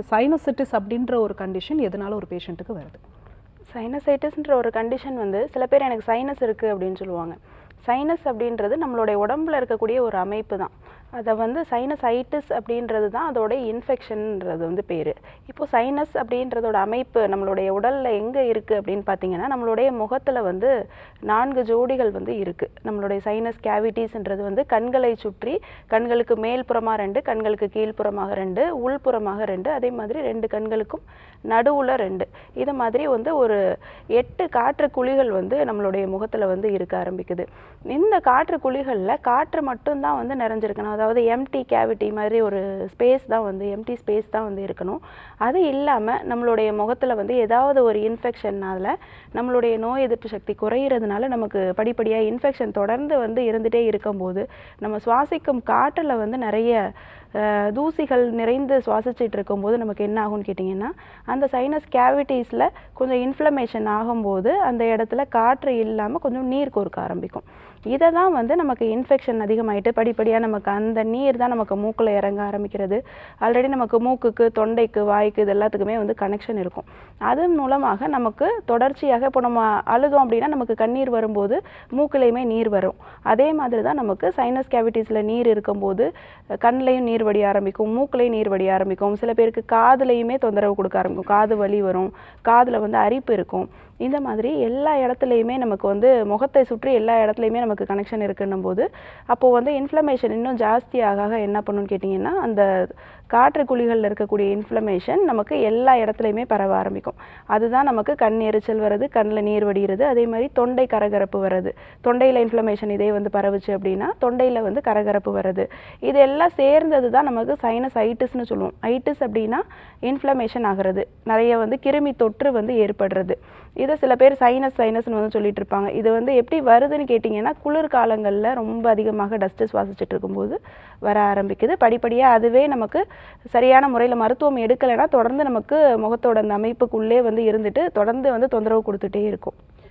Sinusitis அப்படின்ற ஒரு condition எதனால ஒரு பேஷண்ட்டுக்கு வருது? சைனசைட்டிஸ்ன்ற ஒரு கண்டிஷன் வந்து சில பேர் எனக்கு சைனஸ் இருக்குது அப்படின்னு சொல்லுவாங்க. சைனஸ் அப்படின்றது நம்மளுடைய உடம்புல இருக்கக்கூடிய ஒரு அமைப்பு தான். அதை வந்து சைனசைட்டிஸ் அப்படின்றது தான் அதோட இன்ஃபெக்ஷன்ன்றது வந்து பேர். இப்போது சைனஸ் அப்படின்றதோட அமைப்பு நம்மளுடைய உடலில் எங்கே இருக்குது அப்படின்னு பார்த்தீங்கன்னா, நம்மளுடைய முகத்தில் வந்து 4 ஜோடிகள் வந்து இருக்குது. நம்மளுடைய சைனஸ் கேவிட்டிஸ்ன்றது வந்து கண்களை சுற்றி கண்களுக்கு மேல்புறமாக 2, கண்களுக்கு கீழ்ப்புறமாக 2, உள்புறமாக 2, அதே மாதிரி 2 கண்களுக்கும் நடுவில் 2. இது மாதிரி வந்து ஒரு 8 காற்று குழிகள் வந்து நம்மளுடைய முகத்தில் வந்து இருக்க ஆரம்பிக்குது. இந்த காற்று குழிகளில் காற்று மட்டும்தான் வந்து நிறைஞ்சிருக்கணும். அதாவது எம்டி கேவிட்டி மாதிரி ஒரு ஸ்பேஸ் தான் வந்து எம்டி ஸ்பேஸ் தான் வந்து இருக்கணும். அது இல்லாமல் நம்மளுடைய முகத்தில் வந்து ஏதாவது ஒரு இன்ஃபெக்ஷனால் நம்மளுடைய நோய் எதிர்ப்பு சக்தி குறையிறதுனால நமக்கு படிப்படியாக இன்ஃபெக்ஷன் தொடர்ந்து வந்து இருந்துகிட்டே இருக்கும்போது நம்ம சுவாசிக்கும் காற்றில் வந்து நிறைய தூசிகள் நிறைந்து சுவாசிச்சுட்டு இருக்கும்போது நமக்கு என்ன ஆகும்னு கேட்டிங்கன்னா, அந்த சைனஸ் கேவிட்டிஸில் கொஞ்சம் இன்ஃப்ளமேஷன் ஆகும்போது அந்த இடத்துல காற்று இல்லாமல் கொஞ்சம் நீர் கோர்க்க ஆரம்பிக்கும். இதை தான் வந்து நமக்கு இன்ஃபெக்ஷன் அதிகமாகிட்டு படிப்படியாக நமக்கு அந்த நீர் தான் நமக்கு மூக்கில் இறங்க ஆரம்பிக்கிறது. ஆல்ரெடி நமக்கு மூக்குக்கு, தொண்டைக்கு, வாய்க்கு இது எல்லாத்துக்குமே வந்து கனெக்ஷன் இருக்கும். அதன் மூலமாக நமக்கு தொடர்ச்சியாக இப்போ நம்ம அழுதோம் அப்படின்னா நமக்கு கண்ணீர் வரும்போது மூக்கிலையுமே நீர் வரும். அதே மாதிரி தான் நமக்கு சைனஸ் கேவிட்டிஸில் நீர் இருக்கும்போது கண்ணிலையும் நீர் வடிய ஆரம்பிக்கும், மூக்கிலையும் நீர் வடிய ஆரம்பிக்கும். சில பேருக்கு காதுலையுமே தொந்தரவு கொடுக்க ஆரம்பிக்கும், காது வலி வரும், காதில் வந்து அரிப்பு இருக்கும். இந்த மாதிரி எல்லா இடத்துலையுமே நமக்கு வந்து முகத்தை சுற்றி எல்லா இடத்துலையுமே நமக்கு கனெக்ஷன் இருக்குன்னும் போது அப்போது வந்து இன்ஃப்ளமேஷன் இன்னும் ஜாஸ்தி ஆக என்ன பண்ணுன்னு கேட்டிங்கன்னா, அந்த காற்று குழிகளில் இருக்கக்கூடிய இன்ஃப்ளமேஷன் நமக்கு எல்லா இடத்துலையுமே பரவ ஆரம்பிக்கும். அதுதான் நமக்கு கண் எரிச்சல் வருது, கண்ணில் நீர் வடிகிறது, அதே மாதிரி தொண்டை கரகரப்பு வருது. தொண்டையில் இன்ஃப்ளமேஷன் இதே வந்து பரவுச்சு அப்படின்னா தொண்டையில் வந்து கரகரப்பு வருது. இது எல்லாம் சேர்ந்தது தான் நமக்கு சைனசைட்டிஸ்னு சொல்லுவோம். ஐட்டிஸ் அப்படின்னா இன்ஃப்ளமேஷன் ஆகிறது, நிறைய வந்து கிருமி தொற்று வந்து ஏற்படுறது. இதை சில பேர் சைனஸ்னு வந்து சொல்லிட்டு இருப்பாங்க. இது வந்து எப்படி வருதுன்னு கேட்டிங்கன்னா, குளிர்காலங்களில் ரொம்ப அதிகமாக டஸ்ட்டு சுவாசிச்சுட்டு இருக்கும்போது வர ஆரம்பிக்குது. படிப்படியாக அதுவே நமக்கு சரியான முறையில் மருத்துவம் எடுக்கலைன்னா தொடர்ந்து நமக்கு முகத்தோட அந்த அமைப்புக்குள்ளே வந்து இருந்துட்டு தொடர்ந்து வந்து தொந்தரவு கொடுத்துட்டே இருக்கும்.